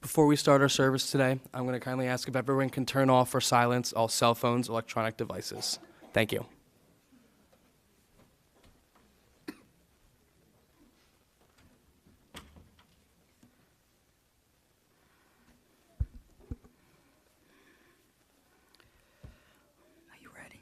Before we start our service today, I'm going to kindly ask if everyone can turn off or silence all cell phones, electronic devices. Thank you. Are you ready?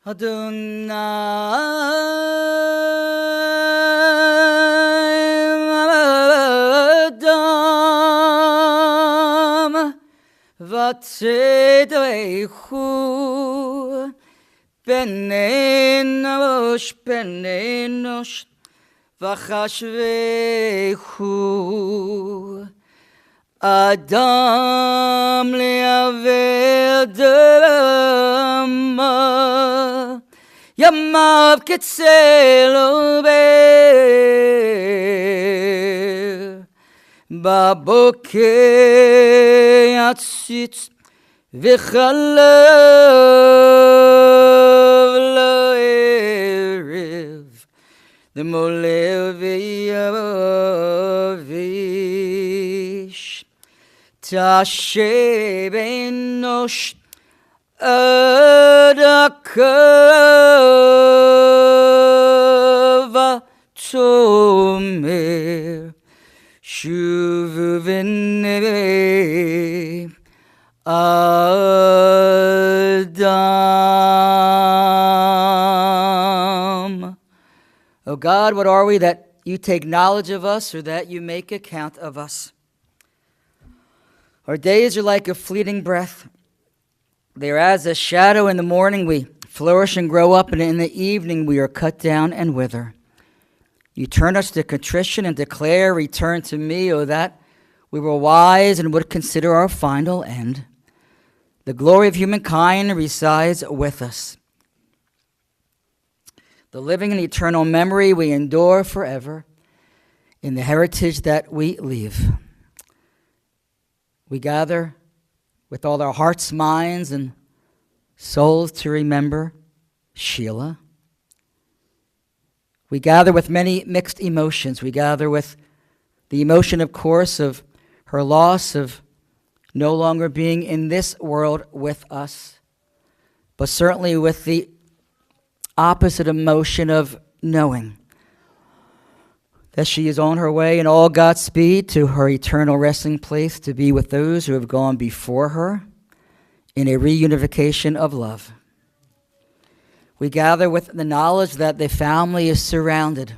Adonai Adam Vatzedechu Benenosh Vachashvechu Adam le'avedama Yamav Ketzelo Ber Baboke Yatzitz V'chalav La'erev The Molev Yavish Tashe Benosh Adakava Tomer Shuvu V'nei Adam. O God, what are we that you take knowledge of us or that you make account of us? Our days are like a fleeting breath. They are as a shadow in the morning. We flourish and grow up, and in the evening we are cut down and wither. You turn us to contrition and declare, return to me, O that we were wise and would consider our final end. The glory of humankind resides with us. The living and eternal memory we endure forever in the heritage that we leave. We gather with all our hearts, minds, and souls to remember Sheila. We gather with many mixed emotions. We gather with the emotion, of course, of her loss, of no longer being in this world with us, but certainly with the opposite emotion of knowing that she is on her way in all Godspeed to her eternal resting place, to be with those who have gone before her in a reunification of love. We gather with the knowledge that the family is surrounded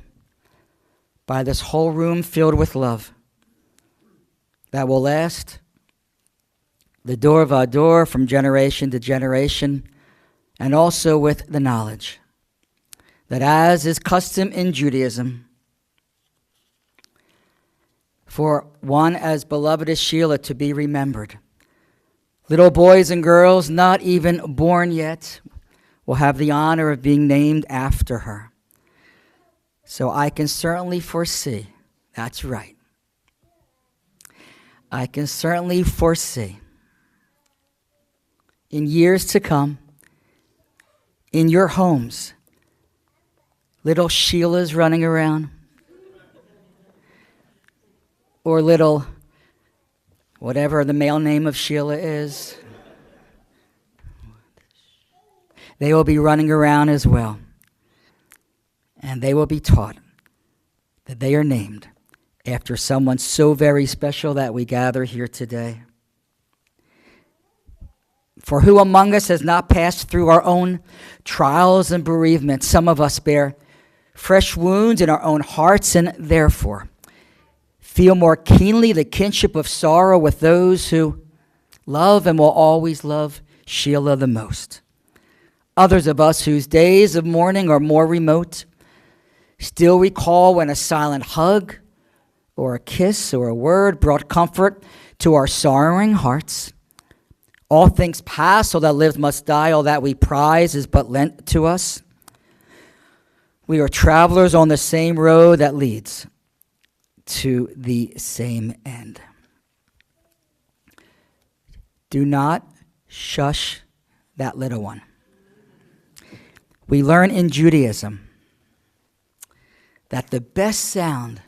by this whole room filled with love that will last the door of our door from generation to generation, and also with the knowledge that, as is custom in Judaism, for one as beloved as Sheila to be remembered, little boys and girls not even born yet will have the honor of being named after her. So I can certainly foresee, that's right, I can certainly foresee in years to come, in your homes, little Sheilas running around, or little, whatever the male name of Sheila is, they will be running around as well. And they will be taught that they are named after someone so very special that we gather here today. For who among us has not passed through our own trials and bereavement? Some of us bear fresh wounds in our own hearts, and therefore feel more keenly the kinship of sorrow with those who love and will always love Sheila the most. Others of us whose days of mourning are more remote still recall when a silent hug or a kiss or a word brought comfort to our sorrowing hearts. All things pass, all that lives must die, all that we prize is but lent to us. We are travelers on the same road that leads to the same end. Do not shush that little one. We learn in Judaism that the best sound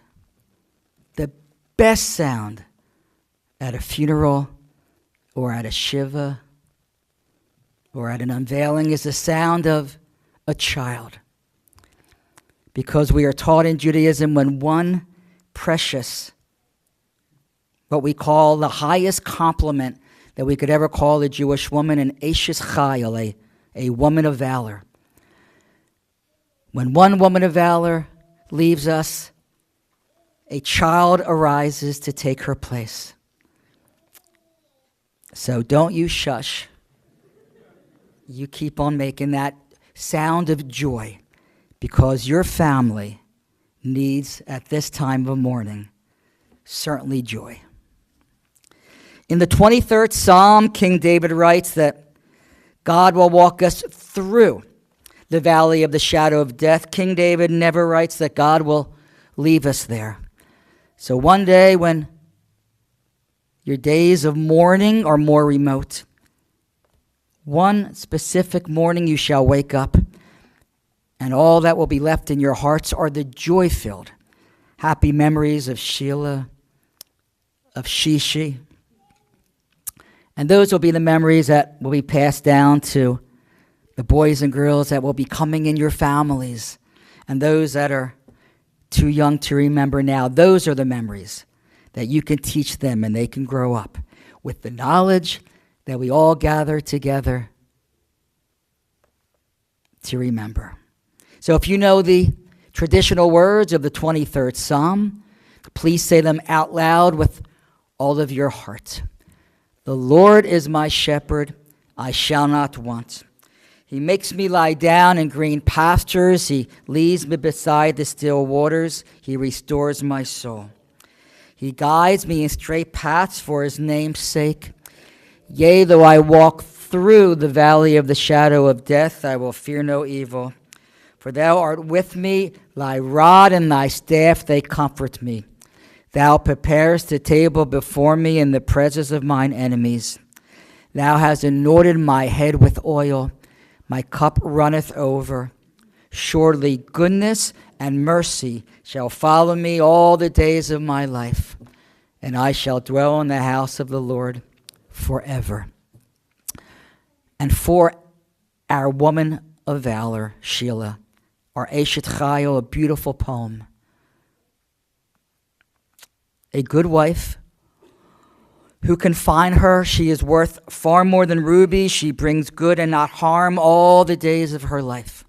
at a funeral or at a shiva or at an unveiling is the sound of a child. Because we are taught in Judaism when one precious, what we call the highest compliment that we could ever call a Jewish woman, an Eshes Chayil, a woman of valor. When one woman of valor leaves us, a child arises to take her place. So don't you shush. You keep on making that sound of joy, because your family needs, at this time of mourning, certainly joy. In the 23rd Psalm, King David writes that God will walk us through the valley of the shadow of death. King David never writes that God will leave us there. So one day when your days of mourning are more remote, one specific morning you shall wake up, and all that will be left in your hearts are the joy-filled, happy memories of Sheila, of Shishi. And those will be the memories that will be passed down to the boys and girls that will be coming in your families. And those that are too young to remember now, those are the memories that you can teach them, and they can grow up with the knowledge that we all gather together to remember. So if you know the traditional words of the 23rd Psalm, please say them out loud with all of your heart. The Lord is my shepherd, I shall not want. He makes me lie down in green pastures. He leads me beside the still waters. He restores my soul. He guides me in straight paths for his name's sake. Yea, though I walk through the valley of the shadow of death, I will fear no evil. For thou art with me, thy rod and thy staff, they comfort me. Thou preparest a table before me in the presence of mine enemies. Thou hast anointed my head with oil. My cup runneth over. Surely goodness and mercy shall follow me all the days of my life, and I shall dwell in the house of the Lord forever. And for our woman of valor, Sheila, our Eshet Chayil, a beautiful poem. A good wife who can find her. She is worth far more than rubies. She brings good and not harm all the days of her life.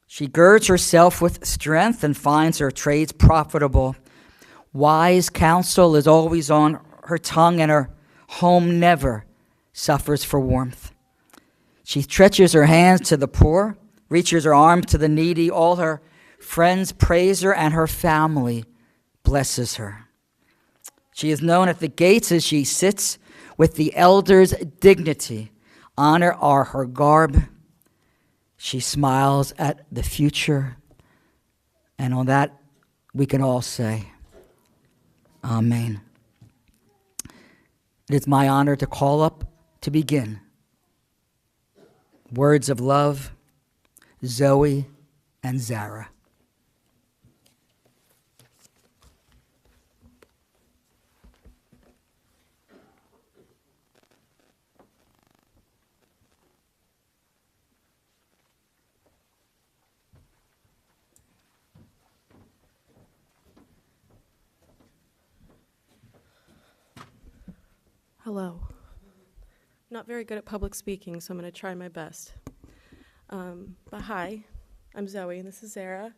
She girds herself with strength and finds her trades profitable. Wise counsel is always on her tongue, and her home never suffers for warmth. She stretches her hands to the poor, reaches her arms to the needy. All her friends praise her, and her family blesses her. She is known at the gates as she sits with the elders' dignity. Honor are her garb. She smiles at the future. And on that, we can all say, Amen. It is my honor to call up to begin words of love, Zoe and Zara. Hello. Not very good at public speaking, so I'm going to try my best. But hi, I'm Zoe, and this is Zara.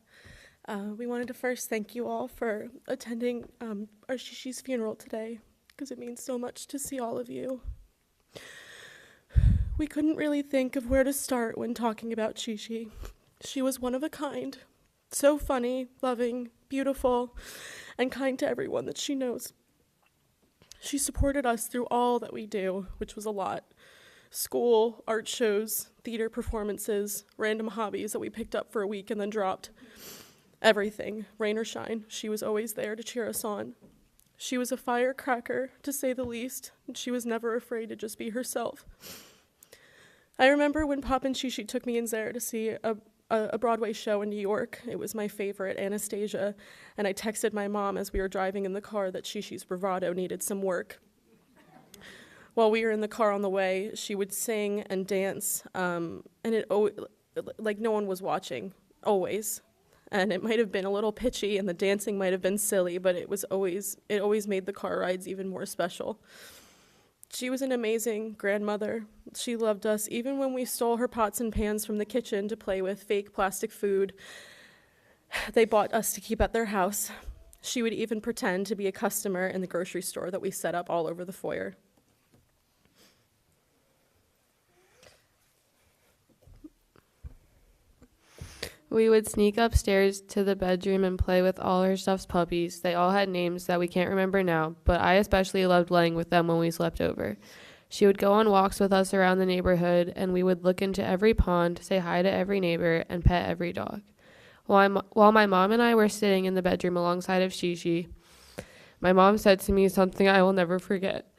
We wanted to first thank you all for attending our Shishi's funeral today, because it means so much to see all of you. We couldn't really think of where to start when talking about Shishi. She was one of a kind, so funny, loving, beautiful, and kind to everyone that she knows. She supported us through all that we do, which was a lot. School, art shows, theater performances, random hobbies that we picked up for a week and then dropped. Everything, rain or shine, she was always there to cheer us on. She was a firecracker, to say the least, and she was never afraid to just be herself. I remember when Pop and Shishi took me and Zara to see a Broadway show in New York. It was my favorite, Anastasia, and I texted my mom as we were driving in the car that Shishi's bravado needed some work. While we were in the car on the way, she would sing and dance, and like no one was watching, always. And it might have been a little pitchy and the dancing might have been silly, but it always made the car rides even more special. She was an amazing grandmother. She loved us even when we stole her pots and pans from the kitchen to play with fake plastic food they bought us to keep at their house. She would even pretend to be a customer in the grocery store that we set up all over the foyer. We would sneak upstairs to the bedroom and play with all her stuffed puppies. They all had names that we can't remember now, but I especially loved laying with them when we slept over. She would go on walks with us around the neighborhood, and we would look into every pond, say hi to every neighbor, and pet every dog. While my mom and I were sitting in the bedroom alongside of Shishi, my mom said to me something I will never forget.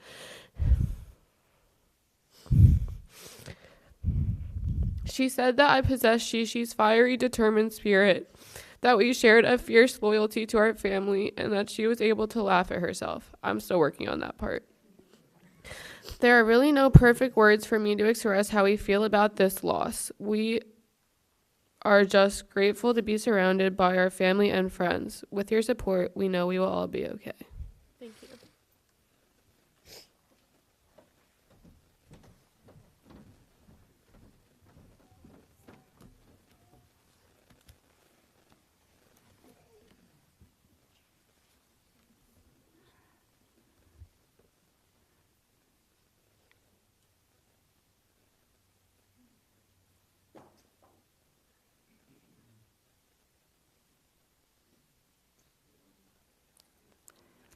She said that I possessed Shishi's fiery, determined spirit, that we shared a fierce loyalty to our family, and that she was able to laugh at herself. I'm still working on that part. There are really no perfect words for me to express how we feel about this loss. We are just grateful to be surrounded by our family and friends. With your support, we know we will all be okay. Thank you.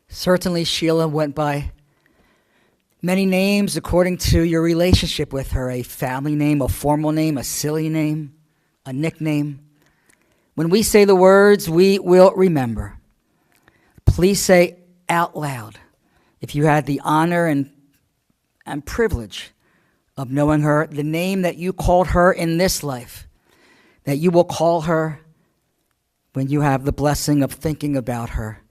Certainly, Sheila went by many names according to your relationship with her, a family name, a formal name, a silly name, a nickname. When we say the words, we will remember. Please say out loud, if you had the honor and privilege of knowing her, the name that you called her in this life, that you will call her when you have the blessing of thinking about her.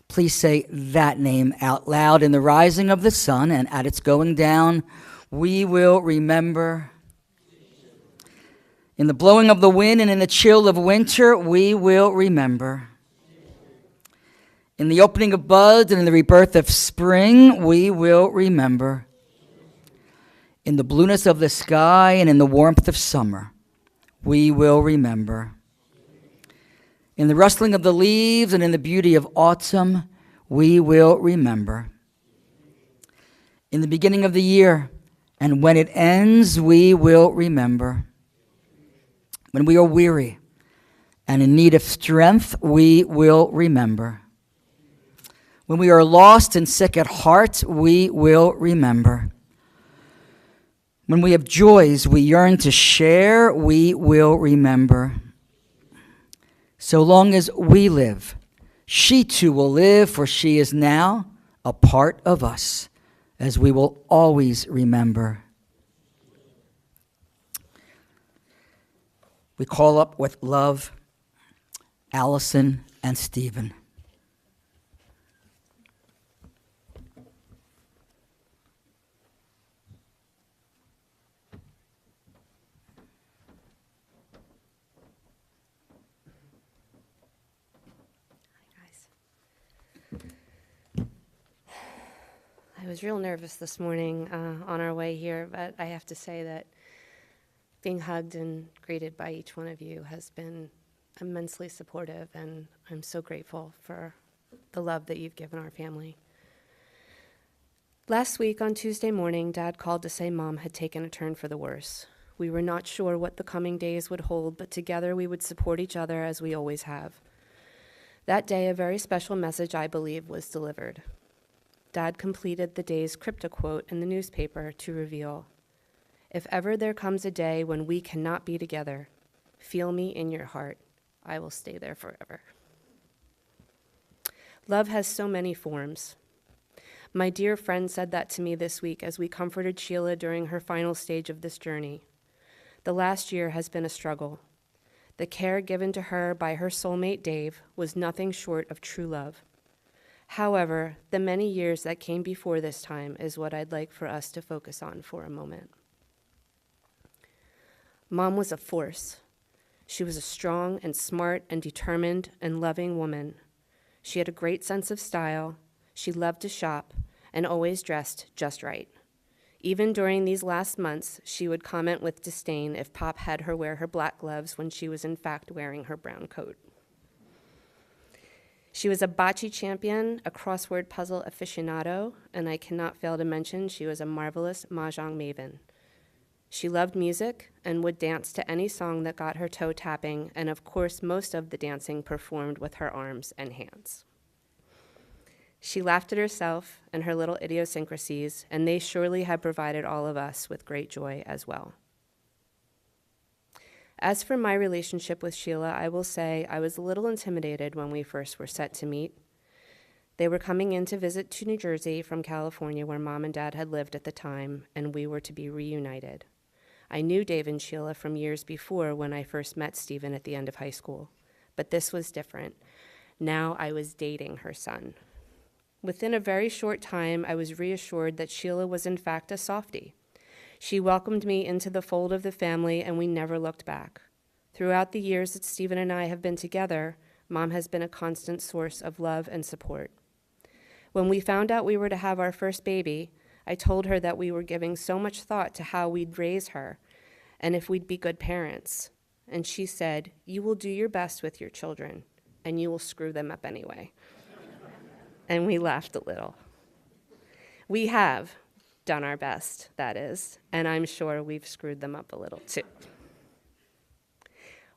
Please say that name out loud. In the rising of the sun and at its going down, we will remember. In the blowing of the wind and in the chill of winter, we will remember. In the opening of buds and in the rebirth of spring, we will remember. In the blueness of the sky and in the warmth of summer, we will remember. In the rustling of the leaves and in the beauty of autumn, we will remember. In the beginning of the year and when it ends, we will remember. When we are weary and in need of strength, we will remember. When we are lost and sick at heart, we will remember. When we have joys we yearn to share, we will remember. So long as we live, she too will live, for she is now a part of us, as we will always remember. We call up with love Allison and Stephen. I was real nervous this morning on our way here, but I have to say that being hugged and greeted by each one of you has been immensely supportive, and I'm so grateful for the love that you've given our family. Last week on Tuesday morning, Dad called to say Mom had taken a turn for the worse. We were not sure what the coming days would hold, but together we would support each other as we always have. That day, a very special message, I believe, was delivered. Dad completed the day's crypto quote in the newspaper to reveal, "If ever there comes a day when we cannot be together, feel me in your heart. I will stay there forever. Love has so many forms. My dear friend said that to me this week as we comforted Sheila during her final stage of this journey. The last year has been a struggle. The care given to her by her soulmate Dave was nothing short of true love. However, the many years that came before this time is what I'd like for us to focus on for a moment. Mom was a force. She was a strong and smart and determined and loving woman. She had a great sense of style. She loved to shop and always dressed just right. Even during these last months, she would comment with disdain if Pop had her wear her black gloves when she was in fact wearing her brown coat. She was a bocce champion, a crossword puzzle aficionado, and I cannot fail to mention she was a marvelous mahjong maven. She loved music and would dance to any song that got her toe tapping, and of course most of the dancing performed with her arms and hands. She laughed at herself and her little idiosyncrasies, and they surely have provided all of us with great joy as well. As for my relationship with Sheila, I will say I was a little intimidated when we first were set to meet. They were coming in to visit to New Jersey from California, where Mom and Dad had lived at the time, and we were to be reunited. I knew Dave and Sheila from years before when I first met Stephen at the end of high school, but this was different. Now I was dating her son. Within a very short time, I was reassured that Sheila was in fact a softie. She welcomed me into the fold of the family, and we never looked back. Throughout the years that Stephen and I have been together, Mom has been a constant source of love and support. When we found out we were to have our first baby, I told her that we were giving so much thought to how we'd raise her and if we'd be good parents. And she said, "You will do your best with your children, and you will screw them up anyway." And we laughed a little. We have done our best, that is, and I'm sure we've screwed them up a little too.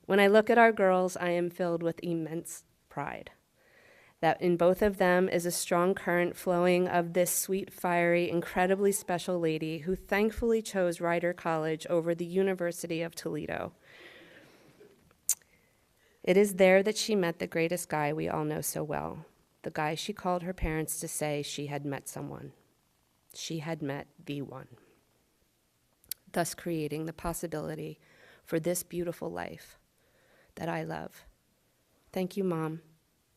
When I look at our girls, I am filled with immense pride that in both of them is a strong current flowing of this sweet, fiery, incredibly special lady who thankfully chose Rider College over the University of Toledo. It is there that she met the greatest guy we all know so well, the guy she called her parents to say she had met someone. She had met the one, thus creating the possibility for this beautiful life that I love. Thank you, Mom.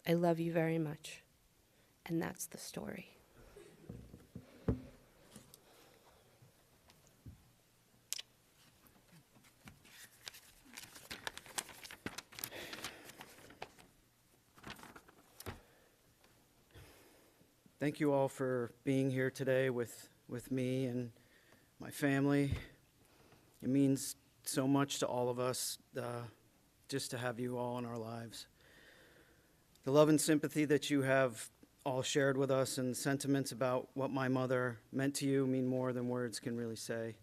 I love you very much. And that's the story. Thank you all for being here today with me and my family. It means so much to all of us just to have you all in our lives. The love and sympathy that you have all shared with us and sentiments about what my mother meant to you mean more than words can really say.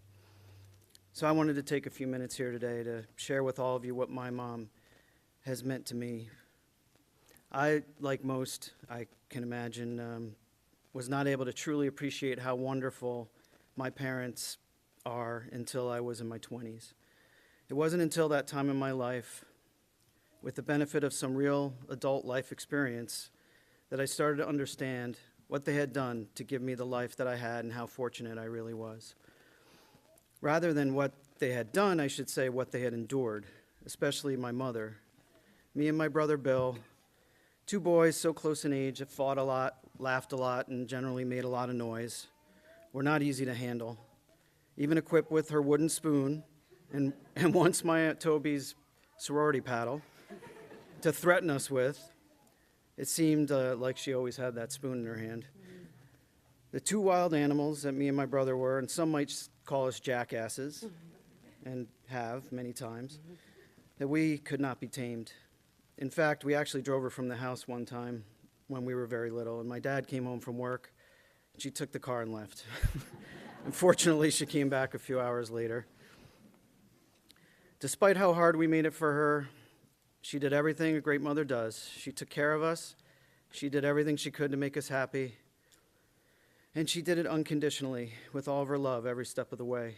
So I wanted to take a few minutes here today to share with all of you what my mom has meant to me. I, like most, I can imagine, was not able to truly appreciate how wonderful my parents are until I was in my 20s. It wasn't until that time in my life, with the benefit of some real adult life experience, that I started to understand what they had done to give me the life that I had and how fortunate I really was. Rather than what they had done, I should say what they had endured, especially my mother. Me and my brother Bill, two boys so close in age that fought a lot, laughed a lot, and generally made a lot of noise, were not easy to handle. Even equipped with her wooden spoon and once my Aunt Toby's sorority paddle to threaten us with, it seemed like she always had that spoon in her hand. The two wild animals that me and my brother were, and some might call us jackasses, and have many times, that we could not be tamed. In fact, we actually drove her from the house one time when we were very little, and my dad came home from work, and she took the car and left. Unfortunately, she came back a few hours later. Despite how hard we made it for her, she did everything a great mother does. She took care of us. She did everything she could to make us happy. And she did it unconditionally, with all of her love every step of the way.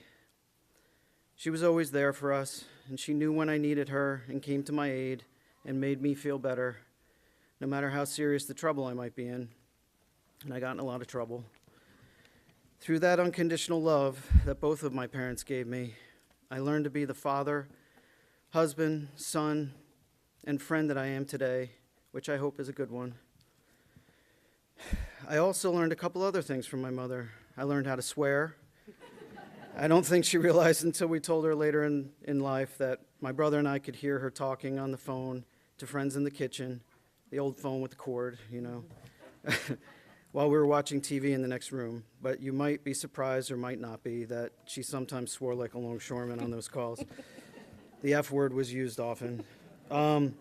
She was always there for us, and she knew when I needed her and came to my aid and made me feel better, no matter how serious the trouble I might be in. And I got in a lot of trouble. Through that unconditional love that both of my parents gave me, I learned to be the father, husband, son, and friend that I am today, which I hope is a good one. I also learned a couple other things from my mother. I learned how to swear. I don't think she realized until we told her later in life that my brother and I could hear her talking on the phone to friends in the kitchen, the old phone with the cord, while we were watching TV in the next room. But you might be surprised or might not be that she sometimes swore like a longshoreman on those calls. The F word was used often. I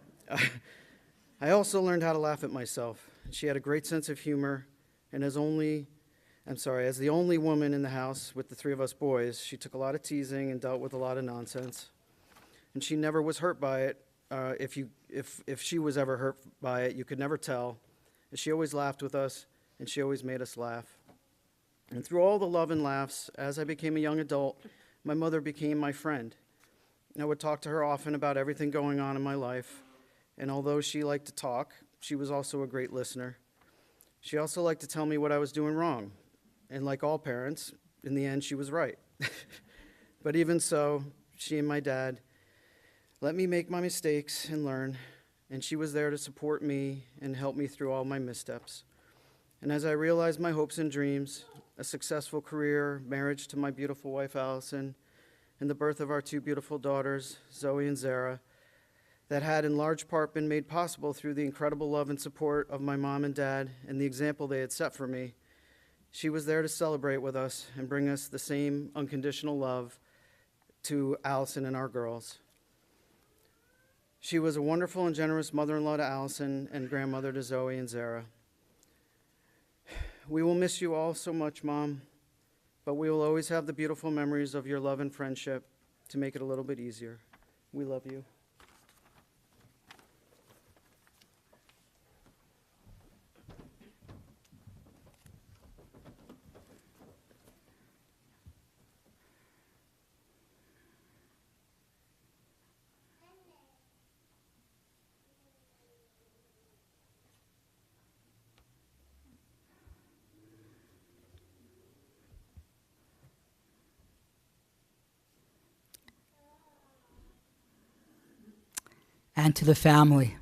also learned how to laugh at myself. She had a great sense of humor, and as the only woman in the house with the three of us boys, she took a lot of teasing and dealt with a lot of nonsense. And she never was hurt by it. If she was ever hurt by it, you could never tell. And she always laughed with us, and she always made us laugh. And through all the love and laughs, as I became a young adult, my mother became my friend. I would talk to her often about everything going on in my life. And although she liked to talk, she was also a great listener. She also liked to tell me what I was doing wrong. And like all parents, in the end, she was right. But even so, she and my dad let me make my mistakes and learn. And she was there to support me and help me through all my missteps. And as I realized my hopes and dreams, a successful career, marriage to my beautiful wife, Allison, and the birth of our two beautiful daughters, Zoe and Zara, that had in large part been made possible through the incredible love and support of my mom and dad and the example they had set for me, she was there to celebrate with us and bring us the same unconditional love to Allison and our girls. She was a wonderful and generous mother-in-law to Allison and grandmother to Zoe and Zara. We will miss you all so much, Mom, but we will always have the beautiful memories of your love and friendship to make it a little bit easier. We love you. And to the family.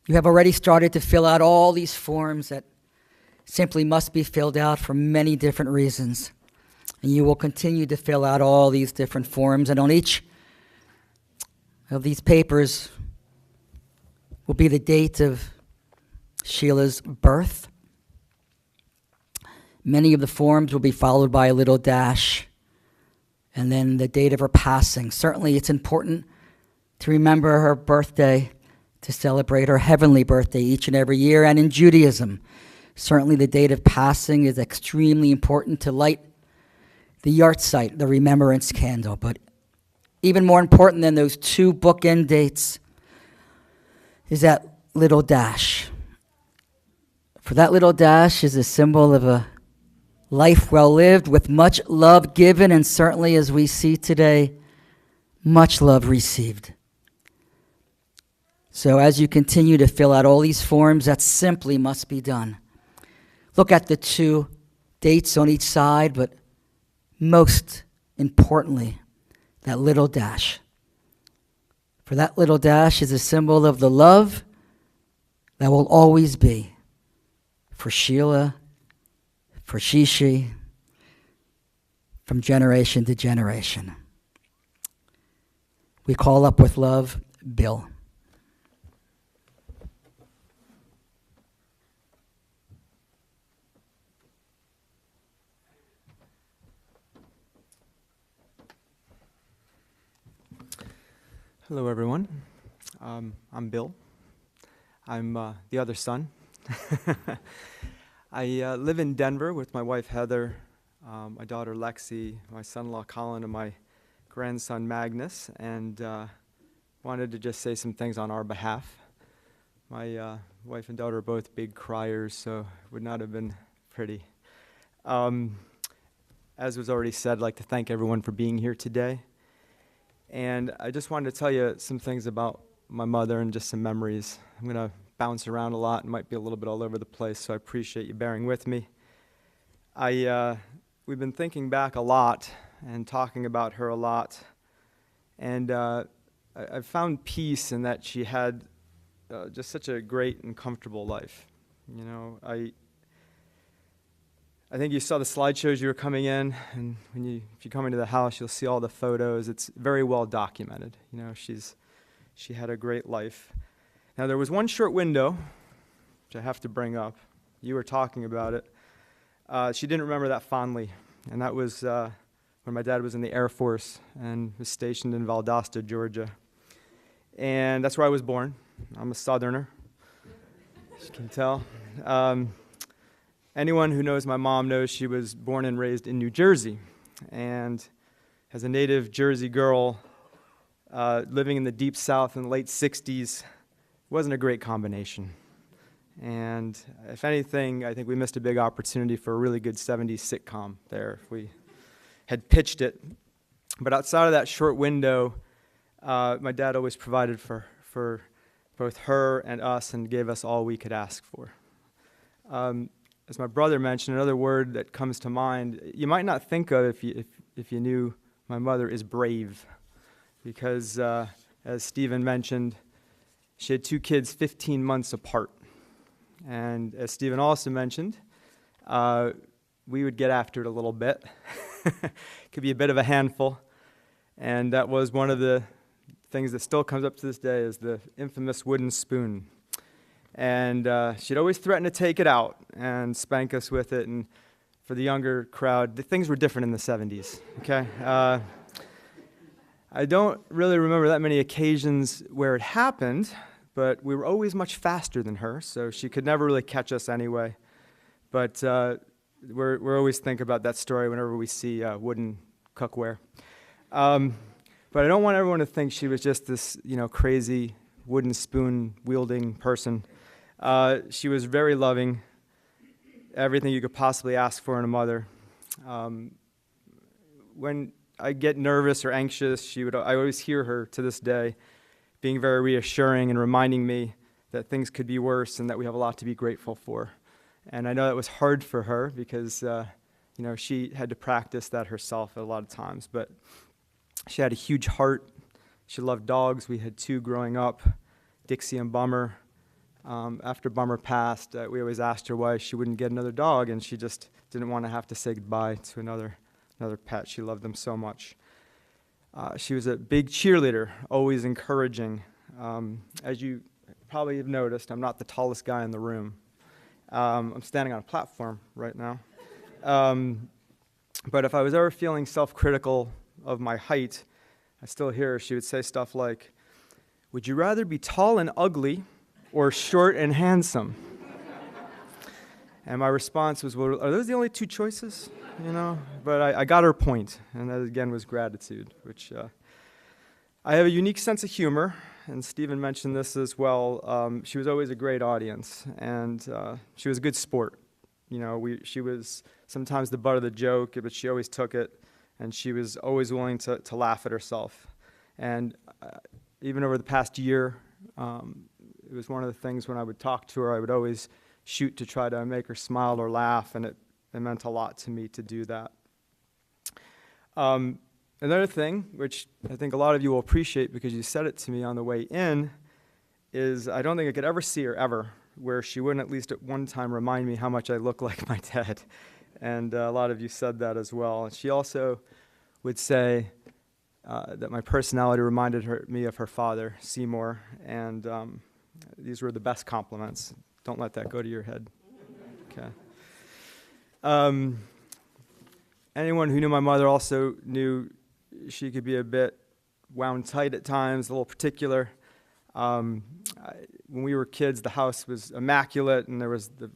You have already started to fill out all these forms that simply must be filled out for many different reasons. And you will continue to fill out all these different forms, and on each of these papers will be the date of Sheila's birth. Many of the forms will be followed by a little dash, and then the date of her passing. Certainly it's important to remember her birthday, to celebrate her heavenly birthday each and every year. And in Judaism, certainly the date of passing is extremely important to light the yahrzeit, the remembrance candle. But even more important than those two bookend dates is that little dash. For that little dash is a symbol of a life well lived with much love given, and certainly, as we see today, much love received. So as you continue to fill out all these forms, that simply must be done. Look at the two dates on each side, but most importantly, that little dash. For that little dash is a symbol of the love that will always be for Sheila, for Shishi, from generation to generation. We call up with love, Bill. Hello, everyone. I'm Bill. I'm the other son. I live in Denver with my wife, Heather, my daughter, Lexi, my son-in-law, Colin, and my grandson, Magnus, and wanted to just say some things on our behalf. My wife and daughter are both big criers, so it would not have been pretty. As was already said, I'd like to thank everyone for being here today. And I just wanted to tell you some things about my mother and just some memories. I'm going to bounce around a lot and might be a little bit all over the place, so I appreciate you bearing with me. We've been thinking back a lot and talking about her a lot, and I've found peace in that she had just such a great and comfortable life. You know, I think you saw the slideshows you were coming in, and if you come into the house, you'll see all the photos. It's very well documented. You know, she had a great life. Now, there was one short window, which I have to bring up. You were talking about it. She didn't remember that fondly, and that was when my dad was in the Air Force and was stationed in Valdosta, Georgia. And that's where I was born. I'm a Southerner, as you can tell. Anyone who knows my mom knows she was born and raised in New Jersey. And as a native Jersey girl, living in the Deep South in the late 60s wasn't a great combination. And if anything, I think we missed a big opportunity for a really good 70s sitcom there if we had pitched it. But outside of that short window, my dad always provided for both her and us and gave us all we could ask for. As my brother mentioned, another word that comes to mind, you might not think of if you knew my mother, is brave. Because as Stephen mentioned, she had 2 kids 15 months apart. And as Stephen also mentioned, we would get after it a little bit. Could be a bit of a handful. And that was one of the things that still comes up to this day, is the infamous wooden spoon. And she'd always threaten to take it out and spank us with it. And for the younger crowd, things were different in the 70s, okay? I don't really remember that many occasions where it happened, but we were always much faster than her, so she could never really catch us anyway. But we're always think about that story whenever we see wooden cookware. But I don't want everyone to think she was just this, crazy wooden spoon wielding person. She was very loving, everything you could possibly ask for in a mother. When I get nervous or anxious, I always hear her to this day being very reassuring and reminding me that things could be worse and that we have a lot to be grateful for. And I know that was hard for her because, she had to practice that herself a lot of times. But she had a huge heart. She loved dogs. We had 2 growing up, Dixie and Bummer. After Bummer passed, we always asked her why she wouldn't get another dog, and she just didn't want to have to say goodbye to another pet. She loved them so much. She was a big cheerleader, always encouraging. As you probably have noticed, I'm not the tallest guy in the room. I'm standing on a platform right now. But if I was ever feeling self-critical of my height, I still hear her. She would say stuff like, "Would you rather be tall and ugly or short and handsome?" And my response was, "Well, are those the only 2 choices?" But I got her point, and that again was gratitude, which I have a unique sense of humor, and Stephen mentioned this as well. She was always a great audience, and she was a good sport. She was sometimes the butt of the joke, but she always took it, and she was always willing to laugh at herself. And even over the past year, it was one of the things when I would talk to her, I would always shoot to try to make her smile or laugh, and it meant a lot to me to do that. Another thing, which I think a lot of you will appreciate because you said it to me on the way in, is I don't think I could ever see her ever where she wouldn't at least at one time remind me how much I look like my dad. And a lot of you said that as well. And she also would say that my personality reminded me of her father, Seymour, and these were the best compliments. Don't let that go to your head. Okay. Anyone who knew my mother also knew she could be a bit wound tight at times, a little particular. When we were kids, the house was immaculate, and there was the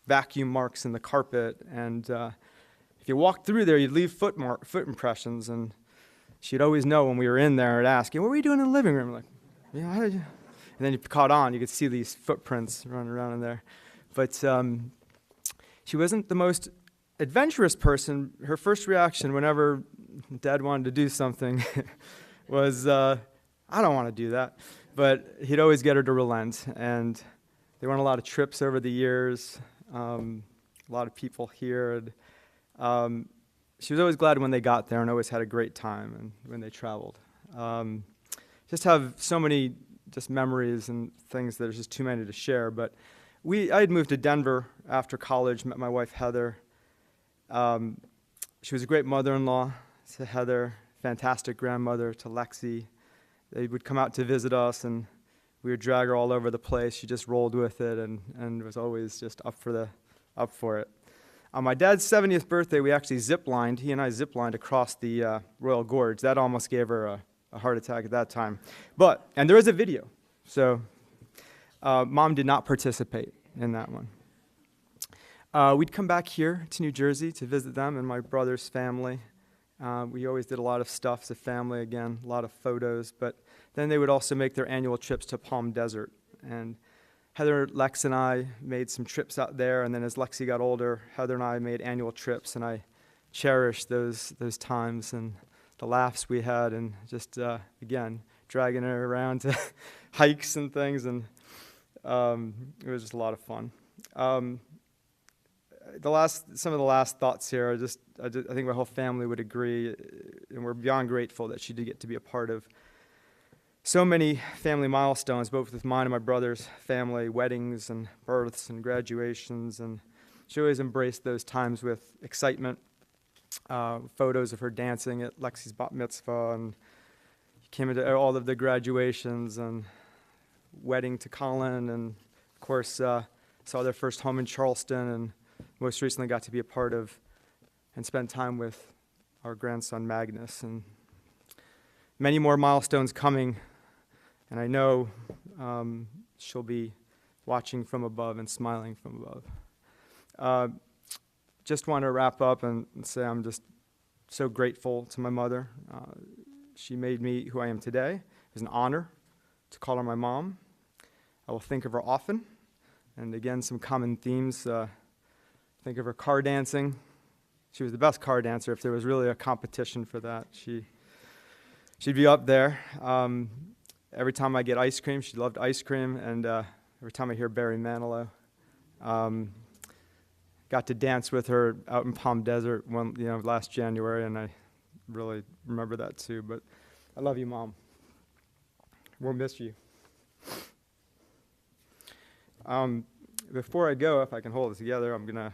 vacuum marks in the carpet. And if you walked through there, you'd leave foot impressions. And she'd always know when we were in there and ask, "What were you doing in the living room?" I'm like, "Yeah, how did you?" And then you caught on, you could see these footprints running around in there. But she wasn't the most adventurous person. Her first reaction whenever Dad wanted to do something was, "I don't want to do that." but he'd always get her to relent. And they went on a lot of trips over the years, a lot of people here. And, she was always glad when they got there and always had a great time and when they traveled. Just have so many just memories and things that there's just too many to share. But I had moved to Denver after college, met my wife Heather. She was a great mother-in-law to Heather, fantastic grandmother to Lexi. They would come out to visit us, and we would drag her all over the place. She just rolled with it and was always just up for it. On my dad's 70th birthday, we actually zip-lined. He and I zip-lined across the Royal Gorge. That almost gave her a heart attack at that time. And there is a video, so Mom did not participate in that one. We'd come back here to New Jersey to visit them and my brother's family. We always did a lot of stuff as a family, again, a lot of photos. But then they would also make their annual trips to Palm Desert. And Heather, Lex, and I made some trips out there. And then as Lexi got older, Heather and I made annual trips. And I cherished those times and the laughs we had. And just, again, dragging her around to hikes and things. And it was just a lot of fun. Some of the last thoughts here, I think my whole family would agree, and we're beyond grateful that she did get to be a part of so many family milestones, both with mine and my brother's family, weddings and births and graduations, and she always embraced those times with excitement. Photos of her dancing at Lexi's bat mitzvah, and came into all of the graduations and wedding to Colin, and of course saw their first home in Charleston, and most recently got to be a part of and spend time with our grandson Magnus, and many more milestones coming, and I know she'll be watching from above and smiling from above. Just want to wrap up and say I'm just so grateful to my mother. She made me who I am today. It was an honor to call her my mom. I will think of her often, and again, some common themes. Think of her car dancing. She was the best car dancer. If there was really a competition for that, she'd be up there. Every time I get ice cream, she loved ice cream, and every time I hear Barry Manilow. Got to dance with her out in Palm Desert last January, and I really remember that too. But I love you, Mom. We'll miss you. Before I go, if I can hold it together, I'm going to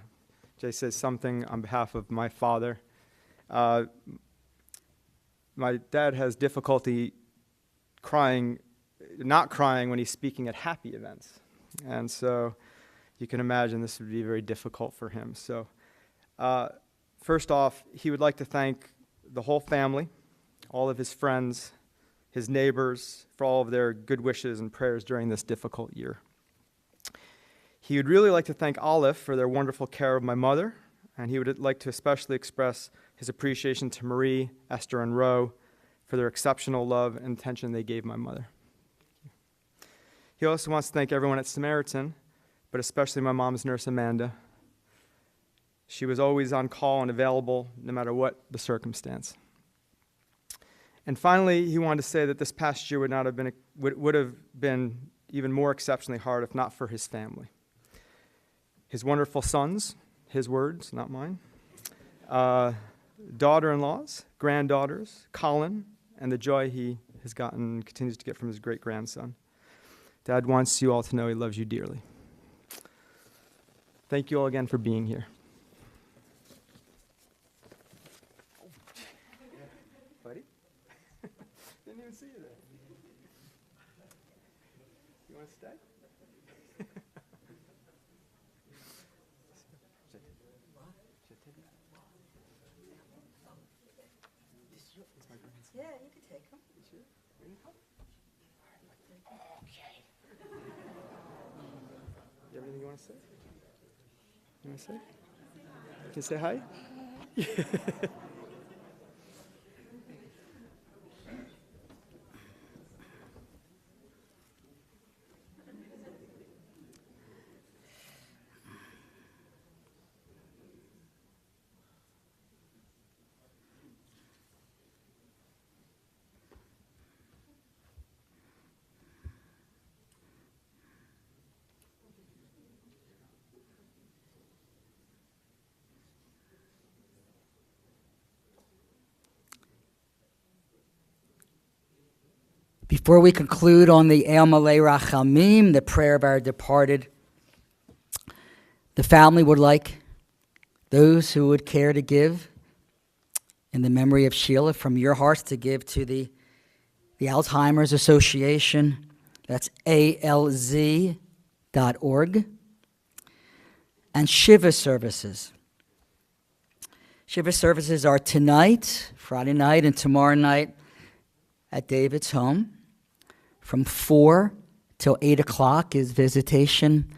just say something on behalf of my father. My dad has difficulty not crying when he's speaking at happy events. And so you can imagine this would be very difficult for him. So first off, he would like to thank the whole family, all of his friends, his neighbors, for all of their good wishes and prayers during this difficult year. He would really like to thank Olive for their wonderful care of my mother, and he would like to especially express his appreciation to Marie, Esther, and Ro for their exceptional love and attention they gave my mother. He also wants to thank everyone at Samaritan, but especially my mom's nurse, Amanda. She was always on call and available no matter what the circumstance. And finally, he wanted to say that this past year would have been even more exceptionally hard if not for his family. His wonderful sons, his words, not mine, daughter-in-laws, granddaughters, Colin, and the joy he has gotten and continues to get from his great-grandson. Dad wants you all to know he loves you dearly. Thank you all again for being here. Buddy? Didn't even see you there. You want to stay? Yeah, you can take them. Okay. You have anything you want to say? You want to say? Can you say hi? Before we conclude on the El Malei Rachamim, the prayer of our departed, the family would like those who would care to give in the memory of Sheila from your hearts to give to the Alzheimer's Association. That's alz.org. And Shiva services. Shiva services are tonight, Friday night, and tomorrow night at David's home. From 4 till 8 o'clock is visitation.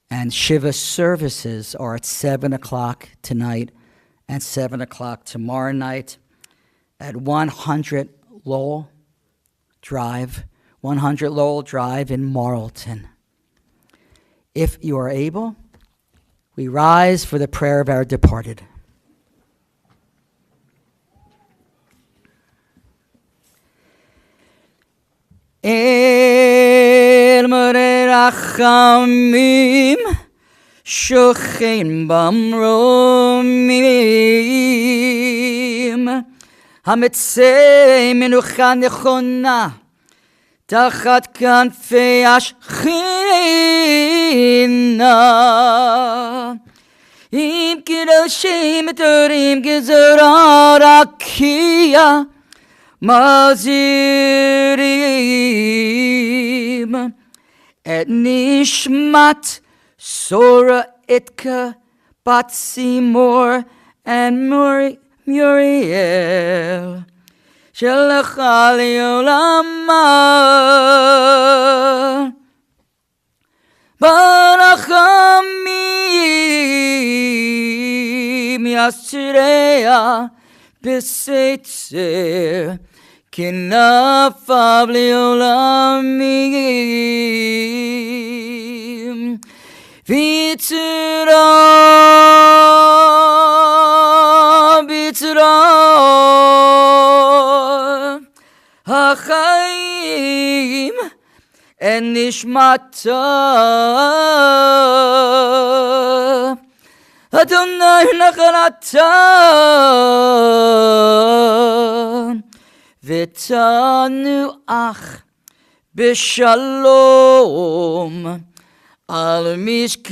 And Shiva services are at 7 o'clock tonight and 7 o'clock tomorrow night at 100 Lowell Drive in Marlton. If you are able, we rise for the prayer of our departed. El Morei Rachamim Shochein Bamromim Hametzei Menucha Nechona Tachat Kanfei Ashchina Im Kedoshim Torim Gezerah Rakia Mazirim Et Nishmat Sora Itka Bat Seymour and Muriel Shelacha Leolama Barachamim Yasreya Beseitzer Kinafav Leolamim Vitzra HaChaim En Nishmata Adonai Nachalata V'tanuach b'shalom al mishkava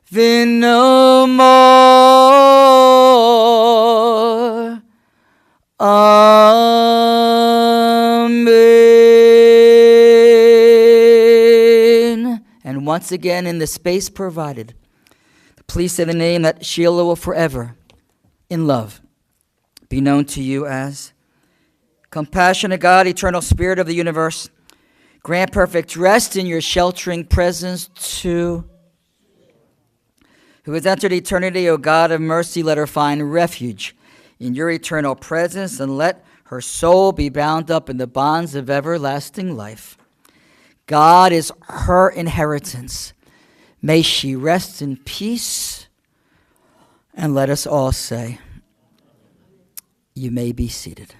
v'no more. Amen. And once again, in the space provided, please say the name that Sheila will forever, in love, be known to you as. Compassionate God, eternal Spirit of the universe, grant perfect rest in your sheltering presence to who has entered eternity. O God of mercy, let her find refuge in your eternal presence, and let her soul be bound up in the bonds of everlasting life. God is her inheritance. May she rest in peace. And let us all say, you may be seated.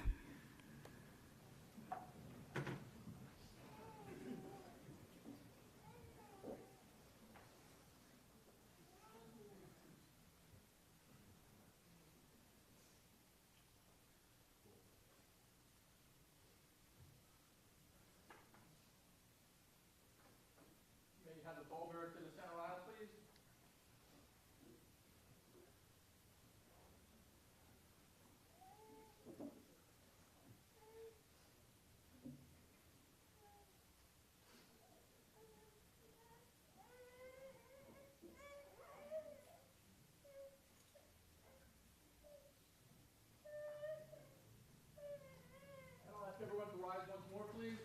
Everyone to rise once more, please.